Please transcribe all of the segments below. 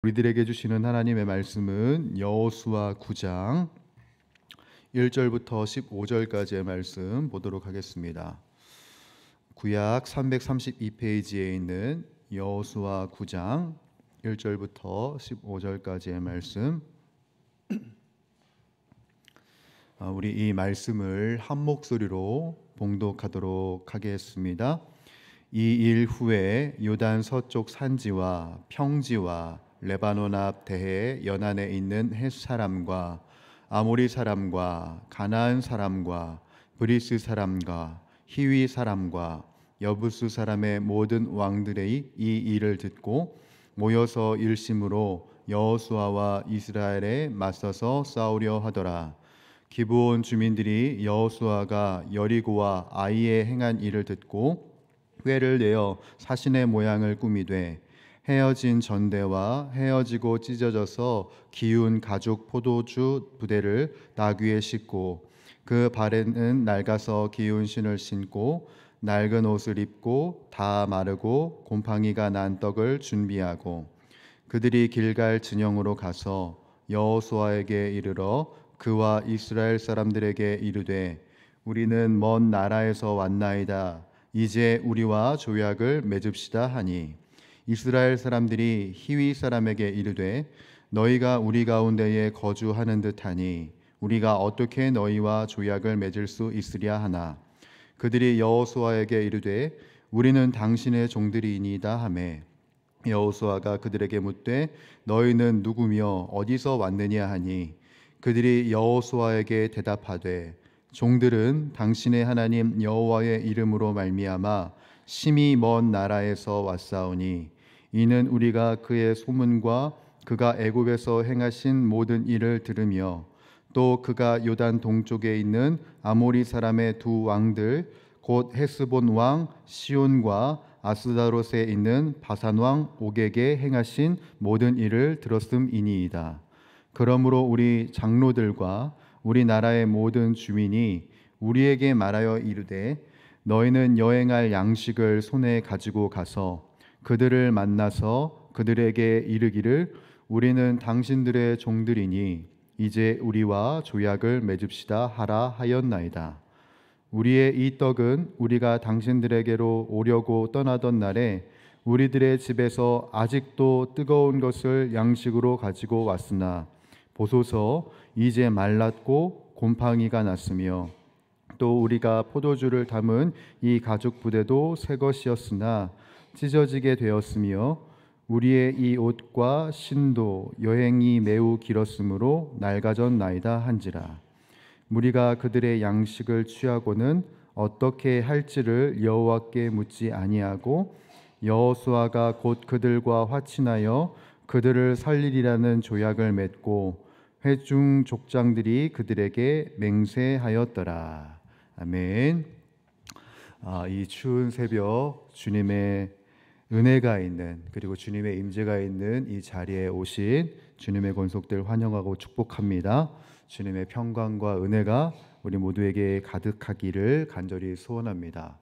우리들에게 주시는 하나님의 말씀은 여호수아 9장 1절부터 15절까지의 말씀 보도록 하겠습니다. 구약 332페이지에 있는 여호수아 9장 1절부터 15절까지의 말씀, 우리 이 말씀을 한 목소리로 봉독하도록 하겠습니다. 이 일 후에 요단 서쪽 산지와 평지와 레바논 앞 대해 연안에 있는 헷 사람과 아모리 사람과 가나안 사람과 브리스 사람과 히위 사람과 여부스 사람의 모든 왕들의 이 일을 듣고 모여서 일심으로 여호수아와 이스라엘에 맞서서 싸우려 하더라. 기브온 주민들이 여호수아가 여리고와 아이에 행한 일을 듣고 꾀를 내어 사신의 모양을 꾸미되 헤어진 전대와 헤어지고 찢어져서 기운 가죽 포도주 부대를 나귀에 싣고 그 발에는 낡아서 기운 신을 신고 낡은 옷을 입고 다 마르고 곰팡이가 난 떡을 준비하고 그들이 길갈 진영으로 가서 여호수아에게 이르러 그와 이스라엘 사람들에게 이르되 우리는 먼 나라에서 왔나이다. 이제 우리와 조약을 맺읍시다 하니 이스라엘 사람들이 히위 사람에게 이르되 너희가 우리 가운데에 거주하는 듯하니 우리가 어떻게 너희와 조약을 맺을 수 있으랴 하나 그들이 여호수아에게 이르되 우리는 당신의 종들이니이다 하매 여호수아가 그들에게 묻되 너희는 누구며 어디서 왔느냐 하니 그들이 여호수아에게 대답하되 종들은 당신의 하나님 여호와의 이름으로 말미암아 심히 먼 나라에서 왔사오니 이는 우리가 그의 소문과 그가 애굽에서 행하신 모든 일을 들으며 또 그가 요단 동쪽에 있는 아모리 사람의 두 왕들 곧 헤스본 왕 시온과 아스다롯에 있는 바산 왕 옥에게 행하신 모든 일을 들었음이니이다. 그러므로 우리 장로들과 우리 나라의 모든 주민이 우리에게 말하여 이르되 너희는 여행할 양식을 손에 가지고 가서 그들을 만나서 그들에게 이르기를 우리는 당신들의 종들이니 이제 우리와 조약을 맺읍시다 하라 하였나이다. 우리의 이 떡은 우리가 당신들에게로 오려고 떠나던 날에 우리들의 집에서 아직도 뜨거운 것을 양식으로 가지고 왔으나 보소서 이제 말랐고 곰팡이가 났으며 또 우리가 포도주를 담은 이 가죽 부대도 새 것이었으나 찢어지게 되었으며 우리의 이 옷과 신도 여행이 매우 길었으므로 낡아졌나이다 한지라. 무리가 그들의 양식을 취하고는 어떻게 할지를 여호와께 묻지 아니하고 여호수아가 곧 그들과 화친하여 그들을 살리리라는 조약을 맺고 회중 족장들이 그들에게 맹세하였더라. 아멘. 이 추운 새벽 주님의 은혜가 있는 그리고 주님의 임재가 있는 이 자리에 오신 주님의 권속들 환영하고 축복합니다. 주님의 평강과 은혜가 우리 모두에게 가득하기를 간절히 소원합니다.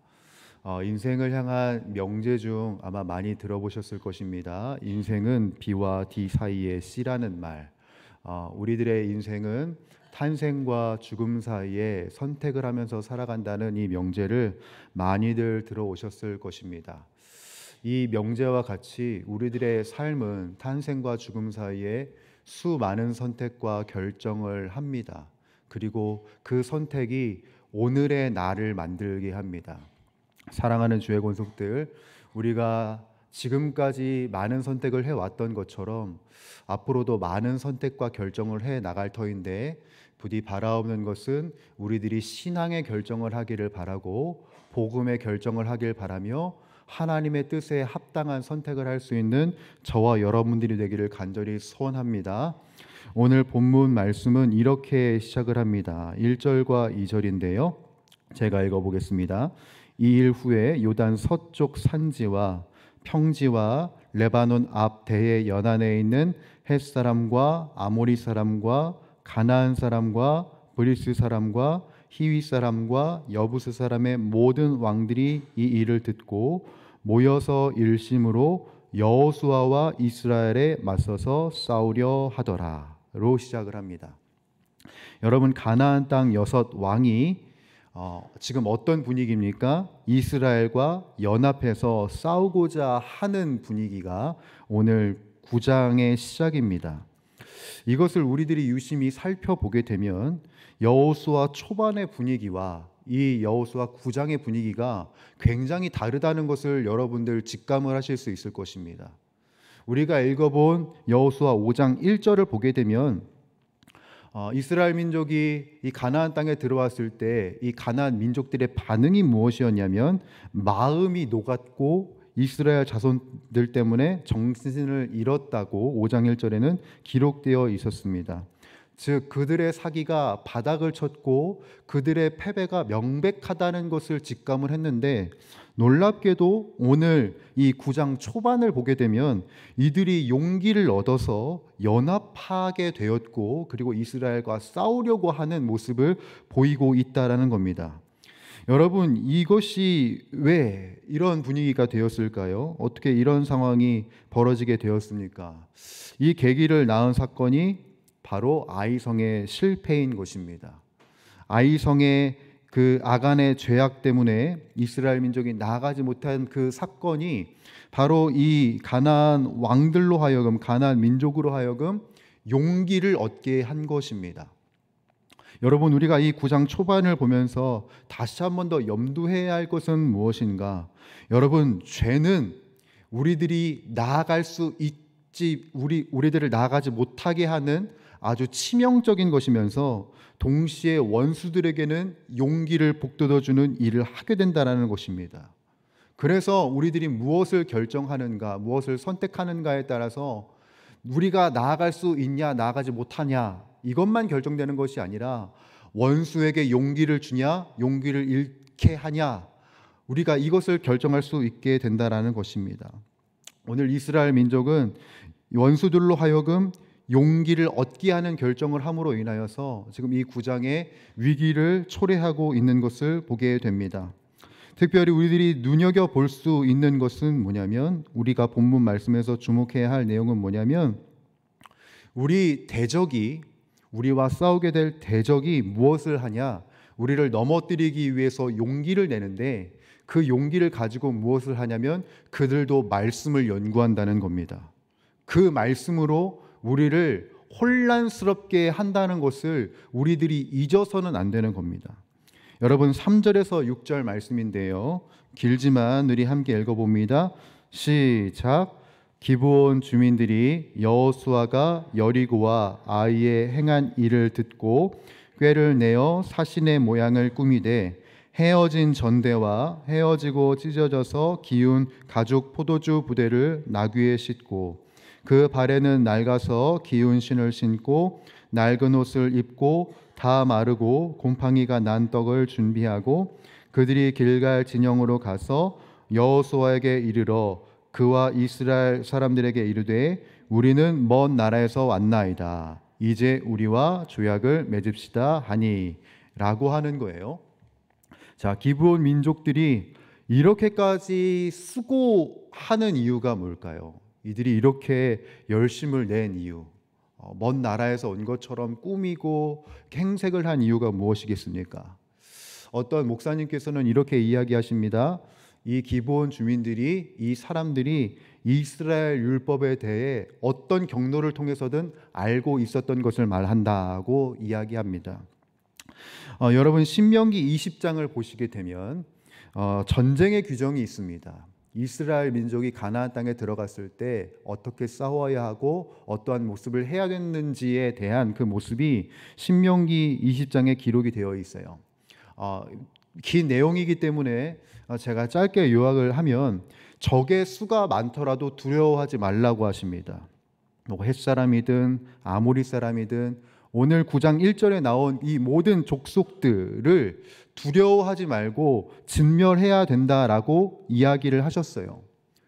인생을 향한 명제 중 아마 많이 들어보셨을 것입니다. 인생은 B와 D 사이의 C라는 말. 우리들의 인생은 탄생과 죽음 사이에 선택을 하면서 살아간다는 이 명제를 많이들 들어오셨을 것입니다. 이 명제와 같이 우리들의 삶은 탄생과 죽음 사이에 수많은 선택과 결정을 합니다. 그리고 그 선택이 오늘의 나를 만들게 합니다. 사랑하는 주의 권속들, 우리가 지금까지 많은 선택을 해왔던 것처럼 앞으로도 많은 선택과 결정을 해 나갈 터인데 부디 바라옵는 것은 우리들이 신앙의 결정을 하기를 바라고 복음의 결정을 하길 바라며 하나님의 뜻에 합당한 선택을 할 수 있는 저와 여러분들이 되기를 간절히 소원합니다. 오늘 본문 말씀은 이렇게 시작을 합니다. 1절과 2절인데요. 제가 읽어보겠습니다. 이 일 후에 요단 서쪽 산지와 평지와 레바논 앞 대해 연안에 있는 헷 사람과 아모리 사람과 가나안 사람과 브리스 사람과 히위 사람과 여부스 사람의 모든 왕들이 이 일을 듣고 모여서 일심으로 여호수아와 이스라엘에 맞서서 싸우려 하더라로 시작을 합니다. 여러분, 가나안 땅 6왕이 지금 어떤 분위기입니까? 이스라엘과 연합해서 싸우고자 하는 분위기가 오늘 9장의 시작입니다. 이것을 우리들이 유심히 살펴보게 되면 여호수아 초반의 분위기와 이 여호수아 9장의 분위기가 굉장히 다르다는 것을 여러분들 직감을 하실 수 있을 것입니다. 우리가 읽어본 여호수아 5장 1절을 보게 되면 이스라엘 민족이 이 가나안 땅에 들어왔을 때 이 가나안 민족들의 반응이 무엇이었냐면 마음이 녹았고 이스라엘 자손들 때문에 정신을 잃었다고 5장 1절에는 기록되어 있었습니다. 즉 그들의 사기가 바닥을 쳤고 그들의 패배가 명백하다는 것을 직감을 했는데, 놀랍게도 오늘 이 9장 초반을 보게 되면 이들이 용기를 얻어서 연합하게 되었고 그리고 이스라엘과 싸우려고 하는 모습을 보이고 있다라는 겁니다. 여러분, 이것이 왜 이런 분위기가 되었을까요? 어떻게 이런 상황이 벌어지게 되었습니까? 이 계기를 낳은 사건이 바로 아이성의 실패인 것입니다. 아이성의 그 아간의 죄악 때문에 이스라엘 민족이 나아가지 못한 그 사건이 바로 이 가나안 왕들로 하여금, 가나안 민족으로 하여금 용기를 얻게 한 것입니다. 여러분, 우리가 이 9장 초반을 보면서 다시 한 번 더 염두해야 할 것은 무엇인가? 여러분, 죄는 우리들이 나아갈 수 있지, 우리들을 나아가지 못하게 하는 아주 치명적인 것이면서 동시에 원수들에게는 용기를 북돋워주는 일을 하게 된다는 것입니다. 그래서 우리들이 무엇을 결정하는가, 무엇을 선택하는가에 따라서 우리가 나아갈 수 있냐, 나아가지 못하냐, 이것만 결정되는 것이 아니라 원수에게 용기를 주냐, 용기를 잃게 하냐, 우리가 이것을 결정할 수 있게 된다는 것입니다. 오늘 이스라엘 민족은 원수들로 하여금 용기를 얻게 하는 결정을 함으로 인하여서 지금 이 9장의 위기를 초래하고 있는 것을 보게 됩니다. 특별히 우리들이 눈여겨볼 수 있는 것은 뭐냐면, 우리가 본문 말씀에서 주목해야 할 내용은 뭐냐면, 우리와 싸우게 될 대적이 무엇을 하냐? 우리를 넘어뜨리기 위해서 용기를 내는데, 그 용기를 가지고 무엇을 하냐면 그들도 말씀을 연구한다는 겁니다. 그 말씀으로 우리를 혼란스럽게 한다는 것을 우리들이 잊어서는 안 되는 겁니다. 여러분, 3절에서 6절 말씀인데요, 길지만 우리 함께 읽어봅니다. 시작. 기브온 주민들이 여호수아가 여리고와 아이에 행한 일을 듣고 꾀를 내어 사신의 모양을 꾸미되 헤어진 전대와 헤어지고 찢어져서 기운 가죽 포도주 부대를 나귀에 싣고 그 발에는 낡아서 기운 신을 신고 낡은 옷을 입고 다 마르고 곰팡이가 난 떡을 준비하고 그들이 길갈 진영으로 가서 여호수아에게 이르러 그와 이스라엘 사람들에게 이르되 우리는 먼 나라에서 왔나이다. 이제 우리와 조약을 맺읍시다 하니 라고 하는 거예요. 자, 기브온 민족들이 이렇게까지 수고하는 이유가 뭘까요? 이들이 이렇게 열심을 낸 이유, 먼 나라에서 온 것처럼 꾸미고 행색을 한 이유가 무엇이겠습니까? 어떤 목사님께서는 이렇게 이야기하십니다. 이 기브온 주민들이, 이 사람들이 이스라엘 율법에 대해 어떤 경로를 통해서든 알고 있었던 것을 말한다고 이야기합니다. 여러분, 신명기 20장을 보시게 되면 전쟁의 규정이 있습니다. 이스라엘 민족이 가나안 땅에 들어갔을 때 어떻게 싸워야 하고 어떠한 모습을 해야 됐는지에 대한 그 모습이 신명기 20장에 기록이 되어 있어요. 긴 내용이기 때문에 제가 짧게 요약을 하면, 적의 수가 많더라도 두려워하지 말라고 하십니다. 뭐 헷사람이든 아모리 사람이든 오늘 9장 1절에 나온 이 모든 족속들을 두려워하지 말고 진멸해야 된다라고 이야기를 하셨어요.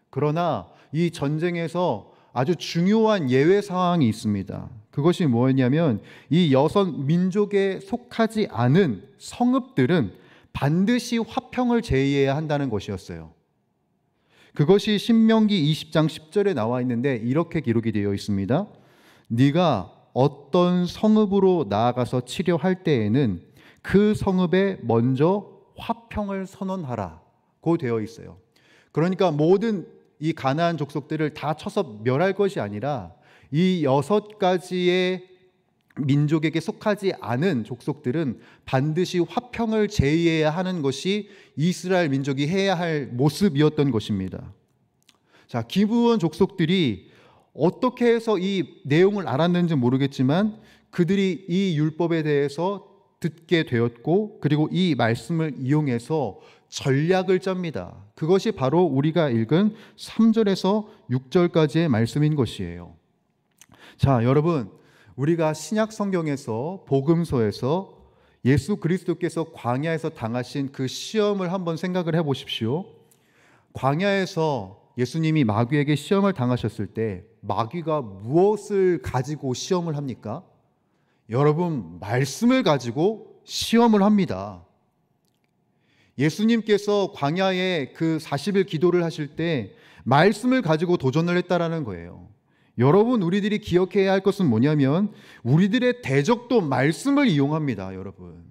그러나 이 전쟁에서 아주 중요한 예외 상황이 있습니다. 그것이 뭐였냐면, 이 여섯 민족에 속하지 않은 성읍들은 반드시 화평을 제의해야 한다는 것이었어요. 그것이 신명기 20장 10절에 나와 있는데 이렇게 기록이 되어 있습니다. 네가 어떤 성읍으로 나아가서 치료할 때에는 그 성읍에 먼저 화평을 선언하라고 되어 있어요. 그러니까 모든 이 가나안 족속들을 다 쳐서 멸할 것이 아니라 이 6가지의 민족에게 속하지 않은 족속들은 반드시 화평을 제의해야 하는 것이 이스라엘 민족이 해야 할 모습이었던 것입니다. 자, 기브온 족속들이 어떻게 해서 이 내용을 알았는지 모르겠지만 그들이 이 율법에 대해서 듣게 되었고, 그리고 이 말씀을 이용해서 전략을 짭니다. 그것이 바로 우리가 읽은 3절에서 6절까지의 말씀인 것이에요. 자, 여러분, 우리가 신약 성경에서 복음서에서 예수 그리스도께서 광야에서 당하신 그 시험을 한번 생각을 해 보십시오. 광야에서 예수님이 마귀에게 시험을 당하셨을 때 마귀가 무엇을 가지고 시험을 합니까? 여러분, 말씀을 가지고 시험을 합니다. 예수님께서 광야에 그 40일 기도를 하실 때 말씀을 가지고 도전을 했다라는 거예요. 여러분, 우리들이 기억해야 할 것은 뭐냐면 우리들의 대적도 말씀을 이용합니다. 여러분,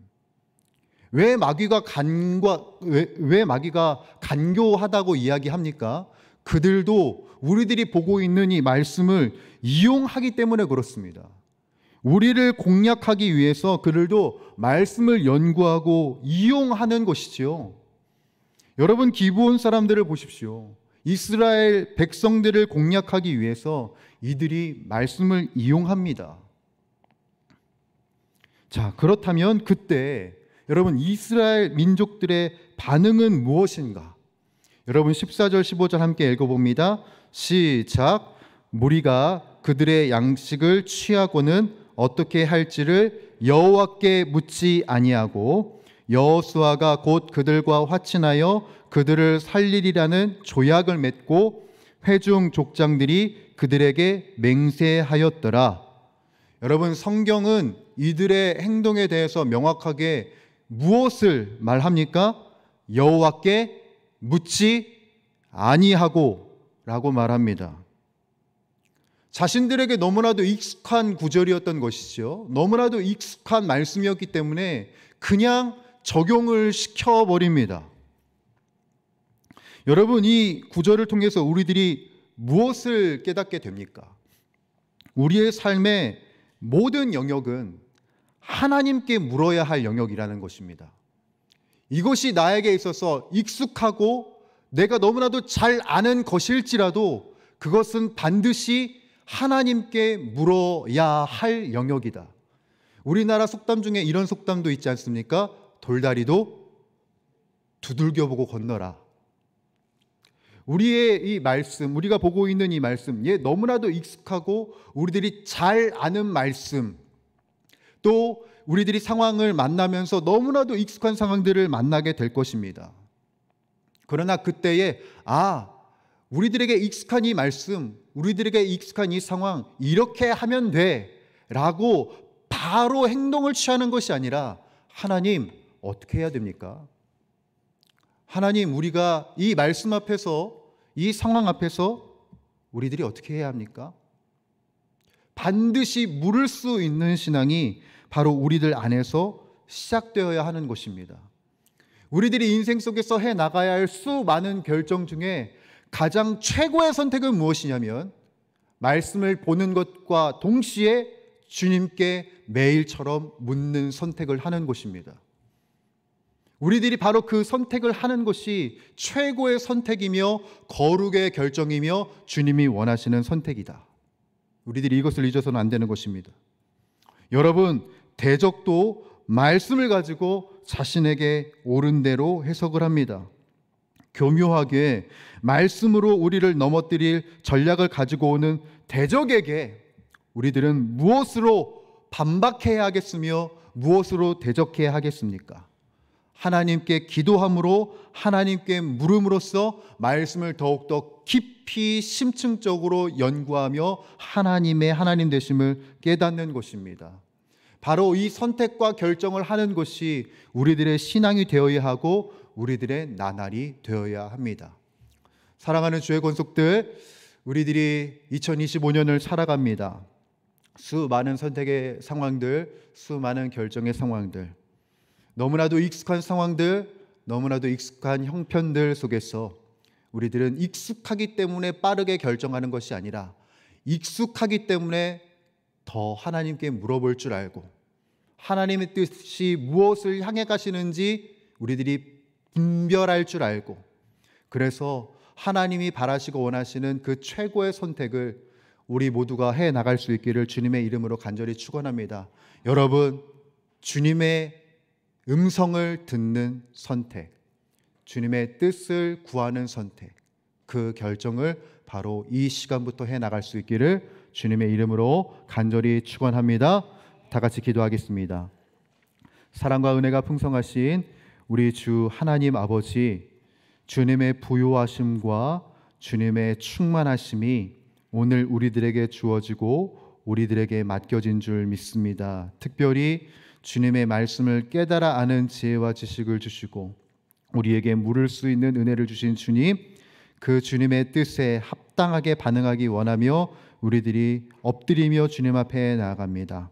왜 마귀가 간교하다고 이야기합니까? 그들도 우리들이 보고 있는 이 말씀을 이용하기 때문에 그렇습니다. 우리를 공략하기 위해서 그들도 말씀을 연구하고 이용하는 것이지요. 여러분, 기브온 사람들을 보십시오. 이스라엘 백성들을 공략하기 위해서 이들이 말씀을 이용합니다. 자, 그렇다면 그때 여러분, 이스라엘 민족들의 반응은 무엇인가? 여러분, 14절 15절 함께 읽어봅니다. 시작. 무리가 그들의 양식을 취하고는 어떻게 할지를 여호와께 묻지 아니하고 여호수아가 곧 그들과 화친하여 그들을 살리리라는 조약을 맺고 회중 족장들이 그들에게 맹세하였더라. 여러분, 성경은 이들의 행동에 대해서 명확하게 무엇을 말합니까? 여호와께 묻지 아니하고 라고 말합니다. 자신들에게 너무나도 익숙한 구절이었던 것이죠. 너무나도 익숙한 말씀이었기 때문에 그냥 적용을 시켜버립니다. 여러분, 이 구절을 통해서 우리들이 무엇을 깨닫게 됩니까? 우리의 삶의 모든 영역은 하나님께 물어야 할 영역이라는 것입니다. 이것이 나에게 있어서 익숙하고 내가 너무나도 잘 아는 것일지라도 그것은 반드시 하나님께 물어야 할 영역이다. 우리나라 속담 중에 이런 속담도 있지 않습니까? 돌다리도 두들겨보고 건너라. 우리의 이 말씀, 우리가 보고 있는 이 말씀, 너무나도 익숙하고 우리들이 잘 아는 말씀, 또 우리들이 상황을 만나면서 너무나도 익숙한 상황들을 만나게 될 것입니다. 그러나 그때에 우리들에게 익숙한 이 말씀, 우리들에게 익숙한 이 상황, 이렇게 하면 돼 라고 바로 행동을 취하는 것이 아니라, 하나님, 어떻게 해야 됩니까? 하나님, 우리가 이 말씀 앞에서, 이 상황 앞에서 우리들이 어떻게 해야 합니까? 반드시 물을 수 있는 신앙이 바로 우리들 안에서 시작되어야 하는 것입니다. 우리들이 인생 속에서 해 나가야 할 수많은 결정 중에 가장 최고의 선택은 무엇이냐면 말씀을 보는 것과 동시에 주님께 매일처럼 묻는 선택을 하는 것입니다. 우리들이 바로 그 선택을 하는 것이 최고의 선택이며 거룩의 결정이며 주님이 원하시는 선택이다. 우리들이 이것을 잊어서는 안 되는 것입니다. 여러분, 대적도 말씀을 가지고 자신에게 옳은 대로 해석을 합니다. 교묘하게 말씀으로 우리를 넘어뜨릴 전략을 가지고 오는 대적에게 우리들은 무엇으로 반박해야 하겠으며 무엇으로 대적해야 하겠습니까? 하나님께 기도함으로, 하나님께 물음으로써 말씀을 더욱더 깊이 심층적으로 연구하며 하나님의 하나님 되심을 깨닫는 것입니다. 바로 이 선택과 결정을 하는 것이 우리들의 신앙이 되어야 하고 우리들의 나날이 되어야 합니다. 사랑하는 주의 권속들, 우리들이 2025년을 살아갑니다. 수많은 선택의 상황들, 수많은 결정의 상황들, 너무나도 익숙한 상황들, 너무나도 익숙한 형편들 속에서 우리들은 익숙하기 때문에 빠르게 결정하는 것이 아니라 익숙하기 때문에 더 하나님께 물어볼 줄 알고 하나님의 뜻이 무엇을 향해 가시는지 우리들이 분별할 줄 알고, 그래서 하나님이 바라시고 원하시는 그 최고의 선택을 우리 모두가 해 나갈 수 있기를 주님의 이름으로 간절히 축원합니다. 여러분, 주님의 음성을 듣는 선택, 주님의 뜻을 구하는 선택, 그 결정을 바로 이 시간부터 해 나갈 수 있기를 주님의 이름으로 간절히 축원합니다. 다 같이 기도하겠습니다. 사랑과 은혜가 풍성하신 우리 주 하나님 아버지, 주님의 부요하심과 주님의 충만하심이 오늘 우리들에게 주어지고 우리들에게 맡겨진 줄 믿습니다. 특별히 주님의 말씀을 깨달아 아는 지혜와 지식을 주시고 우리에게 물을 수 있는 은혜를 주신 주님, 그 주님의 뜻에 합당하게 반응하기 원하며 우리들이 엎드리며 주님 앞에 나아갑니다.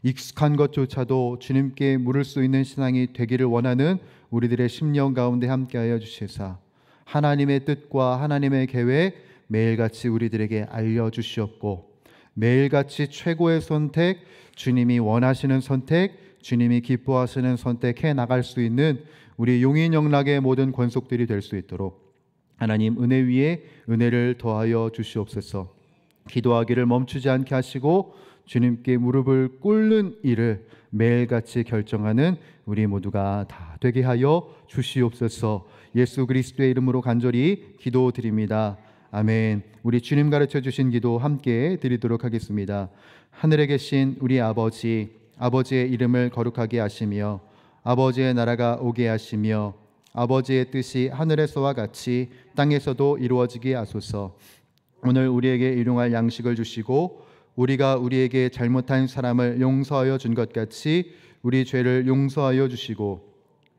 익숙한 것조차도 주님께 물을 수 있는 신앙이 되기를 원하는 우리들의 심령 가운데 함께하여 주시사 하나님의 뜻과 하나님의 계획 매일같이 우리들에게 알려주시옵고, 매일같이 최고의 선택, 주님이 원하시는 선택, 주님이 기뻐하시는 선택해 나갈 수 있는 우리 용인영락의 모든 권속들이 될 수 있도록 하나님 은혜 위에 은혜를 더하여 주시옵소서. 기도하기를 멈추지 않게 하시고 주님께 무릎을 꿇는 일을 매일같이 결정하는 우리 모두가 다 되게 하여 주시옵소서. 예수 그리스도의 이름으로 간절히 기도드립니다. 아멘. 우리 주님 가르쳐 주신 기도 함께 드리도록 하겠습니다. 하늘에 계신 우리 아버지, 아버지의 이름을 거룩하게 하시며 아버지의 나라가 오게 하시며 아버지의 뜻이 하늘에서와 같이 땅에서도 이루어지게 하소서. 오늘 우리에게 일용할 양식을 주시고 우리가 우리에게 잘못한 사람을 용서하여 준 것 같이 우리 죄를 용서하여 주시고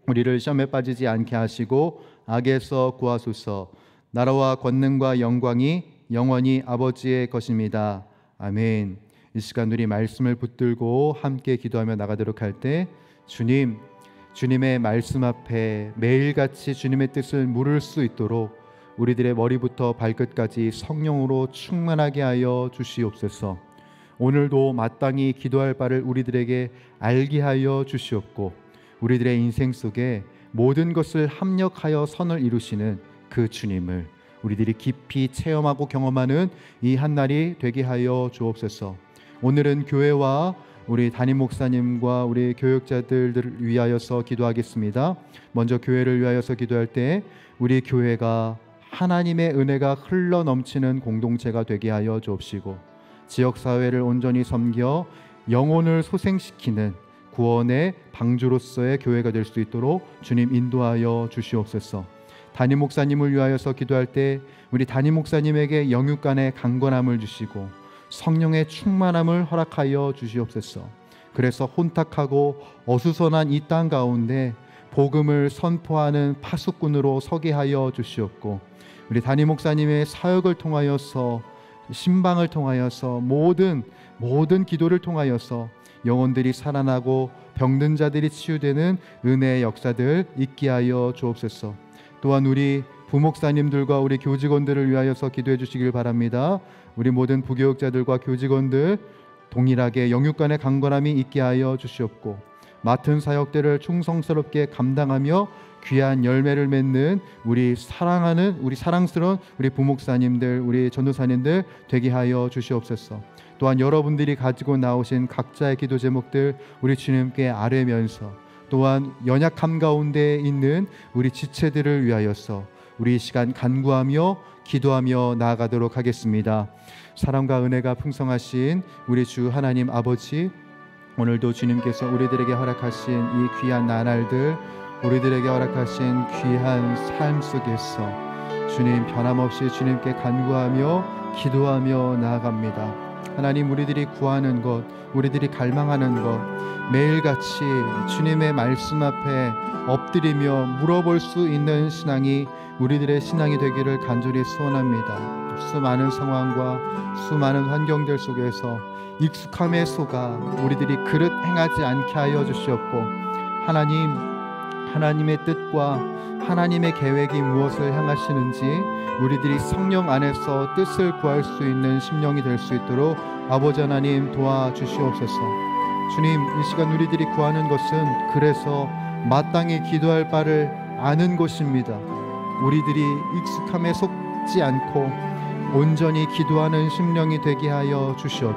우리를 시험에 빠지지 않게 하시고 악에서 구하소서. 나라와 권능과 영광이 영원히 아버지의 것입니다. 아멘. 이 시간 우리 말씀을 붙들고 함께 기도하며 나가도록 할 때 주님, 주님의 말씀 앞에 매일같이 주님의 뜻을 물을 수 있도록 우리들의 머리부터 발끝까지 성령으로 충만하게 하여 주시옵소서. 오늘도 마땅히 기도할 바를 우리들에게 알게 하여 주시옵고 우리들의 인생 속에 모든 것을 합력하여 선을 이루시는 그 주님을 우리들이 깊이 체험하고 경험하는 이 한날이 되게 하여 주옵소서. 오늘은 교회와 우리 담임 목사님과 우리 교육자들을 위하여서 기도하겠습니다. 먼저 교회를 위하여서 기도할 때 우리 교회가 하나님의 은혜가 흘러 넘치는 공동체가 되게 하여 주옵시고 지역사회를 온전히 섬겨 영혼을 소생시키는 구원의 방주로서의 교회가 될 수 있도록 주님 인도하여 주시옵소서. 담임 목사님을 위하여서 기도할 때 우리 담임 목사님에게 영육간의 강건함을 주시고 성령의 충만함을 허락하여 주시옵소서. 그래서 혼탁하고 어수선한 이 땅 가운데 복음을 선포하는 파수꾼으로 서게 하여 주시옵고 우리 담임 목사님의 사역을 통하여서 신방을 통하여서 모든 기도를 통하여서 영혼들이 살아나고 병든 자들이 치유되는 은혜의 역사들 있게 하여 주옵소서. 또한 우리 부목사님들과 우리 교직원들을 위하여서 기도해 주시길 바랍니다. 우리 모든 부교육자들과 교직원들 동일하게 영육간의 강건함이 있게 하여 주시옵고 맡은 사역들을 충성스럽게 감당하며 귀한 열매를 맺는 우리 사랑스러운 우리 부목사님들, 우리 전도사님들 되게 하여 주시옵소서. 또한 여러분들이 가지고 나오신 각자의 기도 제목들 우리 주님께 아뢰면서 또한 연약함 가운데 있는 우리 지체들을 위하여서 우리 이 시간 간구하며 기도하며 나아가도록 하겠습니다. 사랑과 은혜가 풍성하신 우리 주 하나님 아버지, 오늘도 주님께서 우리들에게 허락하신 이 귀한 나날들, 우리들에게 허락하신 귀한 삶 속에서 주님 변함없이 주님께 간구하며 기도하며 나아갑니다. 하나님, 우리들이 구하는 것, 우리들이 갈망하는 것, 매일같이 주님의 말씀 앞에 엎드리며 물어볼 수 있는 신앙이 우리들의 신앙이 되기를 간절히 소원합니다. 수많은 상황과 수많은 환경들 속에서 익숙함에 속아 우리들이 그릇 행하지 않게 하여 주시옵고, 하나님의 뜻과 하나님의 계획이 무엇을 향하시는지 우리들이 성령 안에서 뜻을 구할 수 있는 심령이 될 수 있도록 아버지 하나님 도와주시옵소서. 주님, 이 시간 우리들이 구하는 것은 그래서 마땅히 기도할 바를 아는 것입니다. 우리들이 익숙함에 속지 않고 온전히 기도하는 심령이 되게 하여 주시옵고,